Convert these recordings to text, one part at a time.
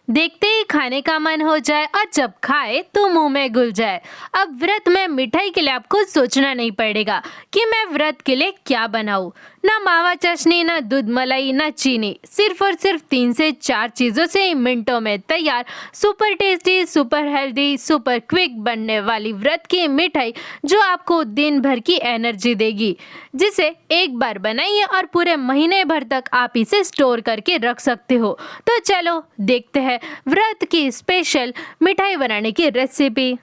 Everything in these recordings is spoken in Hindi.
देखते ही खाने का मन हो जाए और जब खाए तो मुंह में घुल जाए। अब व्रत में मिठाई के लिए आपको सोचना नहीं पड़ेगा कि मैं व्रत के लिए क्या बनाऊं। ना मावा चाशनी, ना दूध मलाई, ना चीनी, सिर्फ और सिर्फ 3 से 4 चीज़ों से ही मिनटों में तैयार super tasty, super healthy, super quick बनने वाली व्रत की मिठाई जो आपको दिन भर की एनर्जी देगी, जिसे एक बार बनाइए और पूरे महीने भर तक आप इसे स्टोर करके रख सकते हो। तो चलो देखते हैं व्रत की स्पेशल मिठाई बनाने की रेसिपी।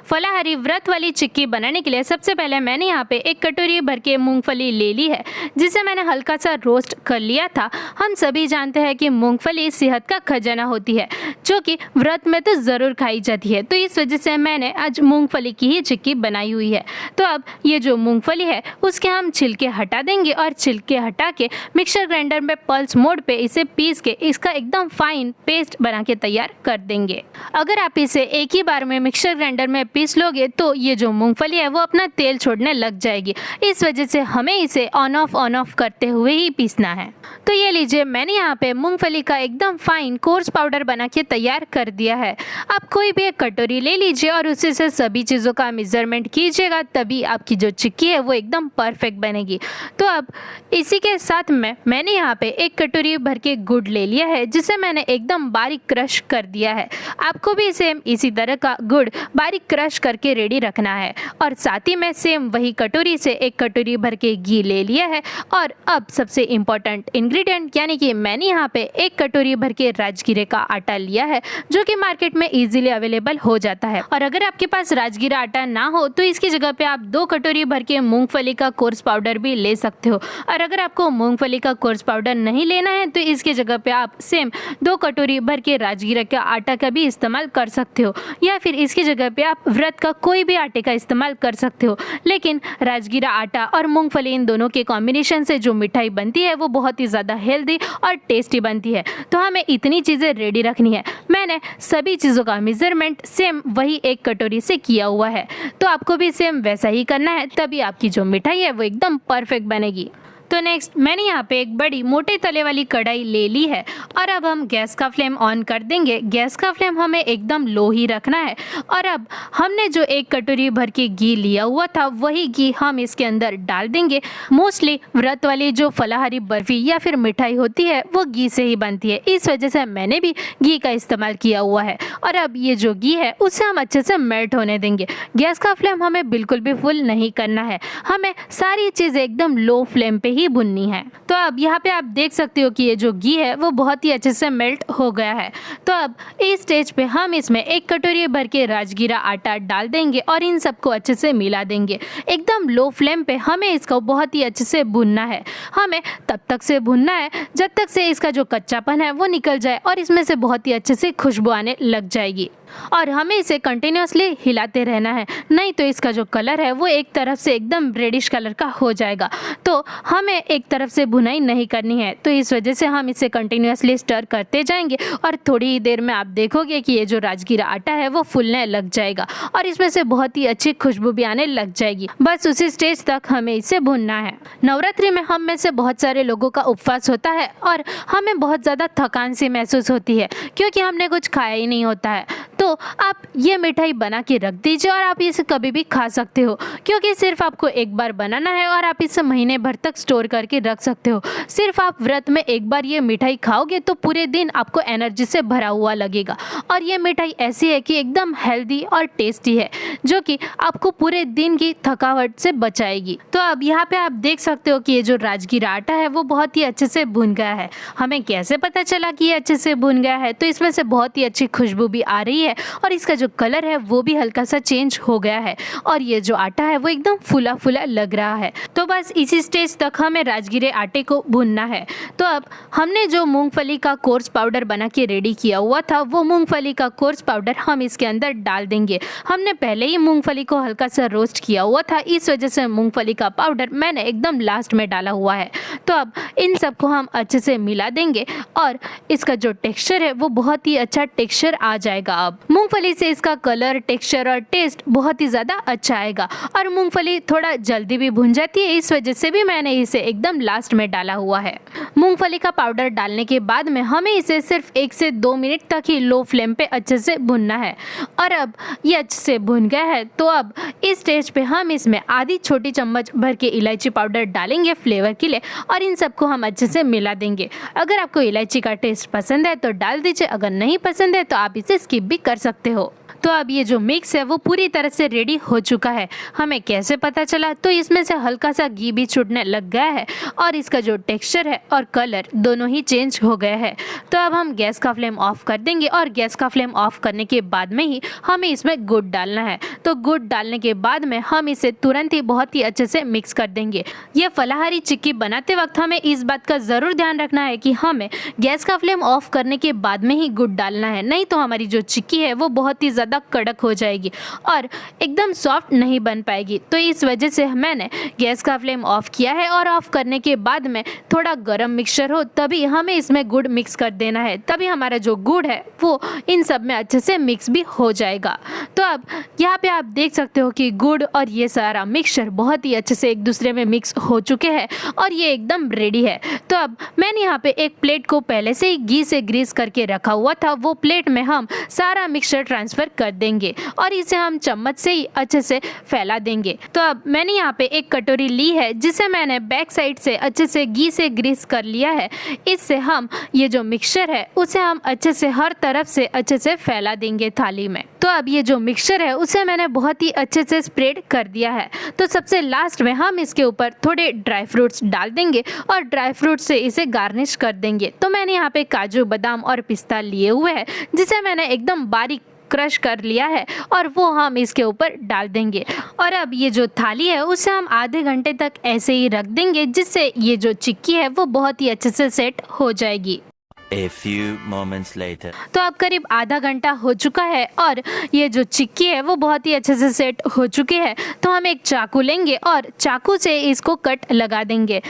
फलाहारी व्रत वाली चिक्की बनाने के लिए सबसे पहले मैंने यहाँ पे 1 कटोरी भर के मूंगफली ले ली है, जिसे मैंने हल्का सा रोस्ट कर लिया था। हम सभी जानते हैं कि मूंगफली सेहत का खजाना होती है, जो कि व्रत में तो ज़रूर खाई जाती है। तो इस वजह से मैंने आज मूंगफली की ही चिक्की बनाई हुई है। तो अब ये जो मूंगफली है उसके हम छिलके हटा देंगे और छिलके हटा के मिक्सर ग्राइंडर में पल्स मोड पे इसे पीस के इसका एकदम फाइन पेस्ट बना के तैयार कर देंगे। अगर आप इसे एक ही बार में मिक्सर ग्राइंडर में पीस लोगे तो ये जो मूंगफली है वो अपना तेल छोड़ने लग जाएगी। इस वजह से हमें इसे ऑन ऑफ करते हुए ही पीसना है। तो ये लीजिए, मैंने यहाँ पे मूंगफली का एकदम फाइन कोर्स पाउडर बना के तैयार कर दिया है। आप कोई भी एक कटोरी ले लीजिए और उसी से सभी चीज़ों का मेजरमेंट कीजिएगा, तभी आपकी जो चिक्की है वो एकदम परफेक्ट बनेगी। तो अब इसी के साथ में मैंने यहाँ पे 1 कटोरी भर के गुड़ ले लिया है, जिसे मैंने एकदम बारीक क्रश कर दिया है। आपको भी सेम इसी तरह का गुड़ बारीक क्रश करके रेडी रखना है। और साथ ही में सेम वही कटोरी से 1 कटोरी भर के घी ले लिया है। और अब सबसे इम्पोर्टेंट इंग्रेडिएंट यानी कि मैंने यहाँ पे 1 कटोरी भर के राजगीरे का आटा लिया है, जो कि मार्केट में इजीली अवेलेबल हो जाता है। और अगर आपके पास राजगीरा आटा ना हो तो इसकी जगह पे आप 2 कटोरी भर के मूंगफली का कोर्स पाउडर भी ले सकते हो। और अगर आपको मूंगफली का कोर्स पाउडर नहीं लेना है तो इसकी जगह पे आप सेम 2 कटोरी भर के राजगीरा का आटा का भी इस्तेमाल कर सकते हो, या फिर इसकी जगह पे आप व्रत का कोई भी आटे का इस्तेमाल कर सकते हो। लेकिन राजगीरा आटा और मूंगफली इन दोनों के कॉम्बिनेशन से जो मिठाई बनती है वो बहुत ही ज़्यादा हेल्दी और टेस्टी बनती है। तो हमें इतनी चीज़ें रेडी रखनी है। मैंने सभी चीज़ों का मेजरमेंट सेम वही 1 कटोरी से किया हुआ है, तो आपको भी सेम वैसा ही करना है, तभी आपकी जो मिठाई है वो एकदम परफेक्ट बनेगी। तो नेक्स्ट मैंने यहाँ पे एक बड़ी मोटे तले वाली कढ़ाई ले ली है और अब हम गैस का फ्लेम ऑन कर देंगे। गैस का फ्लेम हमें एकदम लो ही रखना है। और अब हमने जो 1 कटोरी भर के घी लिया हुआ था वही घी हम इसके अंदर डाल देंगे। मोस्टली व्रत वाली जो फलाहारी बर्फी या फिर मिठाई होती है वो घी से ही बनती है, इस वजह से मैंने भी घी का इस्तेमाल किया हुआ है। और अब ये जो घी है उसे हम अच्छे से मेल्ट होने देंगे। गैस का फ्लेम हमें बिल्कुल भी फुल नहीं करना है, हमें सारी चीज़ें एकदम लो फ्लेम पे ही भुननी है। तो अब यहाँ पे आप देख सकते हो कि ये जो घी है वो बहुत ही अच्छे से मेल्ट हो गया है। तो अब इस स्टेज पे हम इसमें 1 कटोरी भर के राजगीरा आटा डाल देंगे और इन सबको अच्छे से मिला देंगे। एकदम लो फ्लेम पे हमें इसको बहुत ही अच्छे से भुनना है। हमें तब तक से भुनना है जब तक से इसका जो कच्चापन है वो निकल जाए और इसमें से बहुत ही अच्छे से खुशबू आने लग जाएगी। और हमें इसे कंटिन्यूसली हिलाते रहना है, नहीं तो इसका जो कलर है वो एक तरफ से एकदम रेडिश कलर का हो जाएगा। तो हमें एक तरफ से भुनाई नहीं करनी है, तो इस वजह से हम इसे कंटिन्यूसली स्टर करते जाएंगे और थोड़ी ही देर में आप देखोगे कि ये जो राजगीरा आटा है वो फूलने लग जाएगा और इसमें से बहुत ही अच्छी खुशबू भी आने लग जाएगी। बस उसी स्टेज तक हमें इसे भुनना है। नवरात्रि में हम में से बहुत सारे लोगों का उपवास होता है और हमें बहुत ज़्यादा थकान सी महसूस होती है क्योंकि हमने कुछ खाया ही नहीं होता है। तो आप ये मिठाई बना के रख दीजिए और आप इसे कभी भी खा सकते हो, क्योंकि सिर्फ आपको एक बार बनाना है और आप इसे महीने भर तक स्टोर करके रख सकते हो। सिर्फ आप व्रत में एक बार ये मिठाई खाओगे तो पूरे दिन आपको एनर्जी से भरा हुआ लगेगा। और ये मिठाई ऐसी है कि एकदम हेल्दी और टेस्टी है, जो कि आपको पूरे दिन की थकावट से बचाएगी। तो अब यहाँ पे आप देख सकते हो कि ये जो राजगीरा आटा है वो बहुत ही अच्छे से भुन गया है। हमें कैसे पता चला कि ये अच्छे से भुन गया है? तो इसमें से बहुत ही अच्छी खुशबू भी आ रही है और इसका जो कलर है वो भी हल्का सा चेंज हो गया है और ये जो आटा है वो एकदम फुला फुला लग रहा है। तो बस इसी स्टेज तक हमें राजगीरे आटे को भूनना है। तो अब हमने जो मूंगफली का कोर्स पाउडर बना के रेडी किया हुआ था वो मूंगफली का कोर्स पाउडर हम इसके अंदर डाल देंगे। हमने पहले ही मूंगफली को हल्का सा रोस्ट किया हुआ था, इस वजह से मूंगफली का पाउडर मैंने एकदम लास्ट में डाला हुआ है। तो अब इन सबको हम अच्छे से मिला देंगे और इसका जो टेक्सचर है वो बहुत ही अच्छा टेक्सचर आ जाएगा। अब मूंगफली से इसका कलर, टेक्सचर और टेस्ट बहुत ही ज़्यादा अच्छा आएगा। और मूंगफली थोड़ा जल्दी भी भुन जाती है, इस वजह से भी मैंने इसे एकदम लास्ट में डाला हुआ है। मूंगफली का पाउडर डालने के बाद में हमें इसे सिर्फ 1 से 2 मिनट तक ही लो फ्लेम पे अच्छे से भुनना है। और अब ये अच्छे से भुन गया है, तो अब इस स्टेज पे हम इसमें आधी छोटी चम्मच भर के इलायची पाउडर डालेंगे फ्लेवर के लिए, और इन सबको हम अच्छे से मिला देंगे। अगर आपको इलायची का टेस्ट पसंद है तो डाल दीजिए, अगर नहीं पसंद है तो आप इसे स्किप भी कर सकते हो। तो अब ये जो मिक्स है वो पूरी तरह से रेडी हो चुका है। हमें कैसे पता चला? तो इसमें से हल्का सा घी भी छूटने लग गया है और इसका जो टेक्सचर है और कलर दोनों ही चेंज हो गए हैं। तो अब हम गैस का फ्लेम ऑफ कर देंगे, और गैस का फ्लेम ऑफ करने के बाद में ही हमें इसमें गुड़ डालना है। तो गुड़ डालने के बाद में हम इसे तुरंत ही बहुत ही अच्छे से मिक्स कर देंगे। ये फलाहारी चिक्की बनाते वक्त हमें इस बात का ज़रूर ध्यान रखना है कि हमें गैस का फ्लेम ऑफ करने के बाद में ही गुड़ डालना है, नहीं तो हमारी जो चिक्की है वो बहुत ही ज़्यादा कड़क हो जाएगी और एकदम सॉफ्ट नहीं बन पाएगी। तो इस वजह से मैंने गैस का फ्लेम ऑफ किया है, और ऑफ करने के बाद में थोड़ा गरम मिक्सचर हो तभी हमें इसमें गुड़ मिक्स कर देना है, तभी हमारा जो गुड़ है वो इन सब में अच्छे से मिक्स भी हो जाएगा। तो अब यहाँ पे आप देख सकते हो कि गुड़ और ये सारा मिक्सचर बहुत ही अच्छे से एक दूसरे में मिक्स हो चुके हैं और ये एकदम रेडी है। तो अब मैंने यहाँ पे एक प्लेट को पहले से ही घी से ग्रीस करके रखा हुआ था, वो प्लेट में हम सारा मिक्सचर ट्रांसफर कर देंगे और इसे हम चम्मच से ही अच्छे से फैला देंगे। तो अब मैंने यहाँ पे एक कटोरी ली है जिसे मैंने बैक साइड से अच्छे से घी से ग्रीस कर लिया है। इससे हम ये जो मिक्सचर है उसे हम अच्छे से हर तरफ से अच्छे से फैला देंगे थाली में। तो अब ये जो मिक्सचर है उसे मैंने बहुत ही अच्छे से स्प्रेड कर दिया है। तो सबसे लास्ट में हम इसके ऊपर थोड़े ड्राई फ्रूट्स डाल देंगे और ड्राई फ्रूट से इसे गार्निश कर देंगे। तो मैंने यहाँ पे काजू, बादाम और पिस्ता लिए हुए हैं जिसे मैंने एकदम बारीक क्रश कर लिया है और वो हम इसके ऊपर डाल देंगे। और अब ये जो थाली है उसे हम आधे घंटे तक ऐसे ही रख देंगे, जिससे ये जो चिक्की है वो बहुत ही अच्छे से सेट हो जाएगी। A few moments later. तो अब करीब आधा घंटा हो चुका है और ये जो चिक्की है वो बहुत ही अच्छे से सेट हो चुकी है। तो हम एक चाकू लेंगे और चाकू से इसको कट लगा देंगे।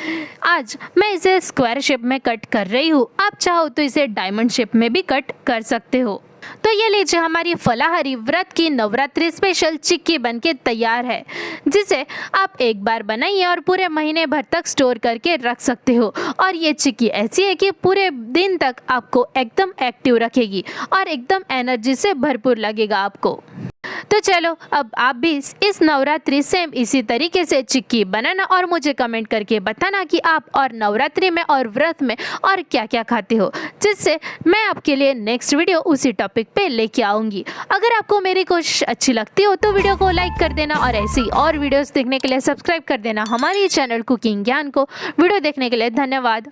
आज मैं इसे स्क्वायर शेप में कट कर रही हूँ, आप चाहो तो इसे डायमंड शेप में भी कट कर सकते हो। तो ये लीजिए, हमारी फलाहारी व्रत की नवरात्रि स्पेशल चिक्की बनके तैयार है, जिसे आप एक बार बनाइए और पूरे महीने भर तक स्टोर करके रख सकते हो। और ये चिक्की ऐसी है कि पूरे दिन तक आपको एकदम एक्टिव रखेगी और एकदम एनर्जी से भरपूर लगेगा आपको। तो चलो अब आप भी इस नवरात्रि सेम इसी तरीके से चिक्की बनाना और मुझे कमेंट करके बताना कि आप और नवरात्रि में और व्रत में और क्या क्या खाते हो, जिससे मैं आपके लिए नेक्स्ट वीडियो उसी टॉपिक पे लेके आऊँगी। अगर आपको मेरी कोशिश अच्छी लगती हो तो वीडियो को लाइक कर देना और ऐसी और वीडियोस देखने के लिए सब्सक्राइब कर देना हमारे चैनल कुकिंग ज्ञान को। वीडियो देखने के लिए धन्यवाद।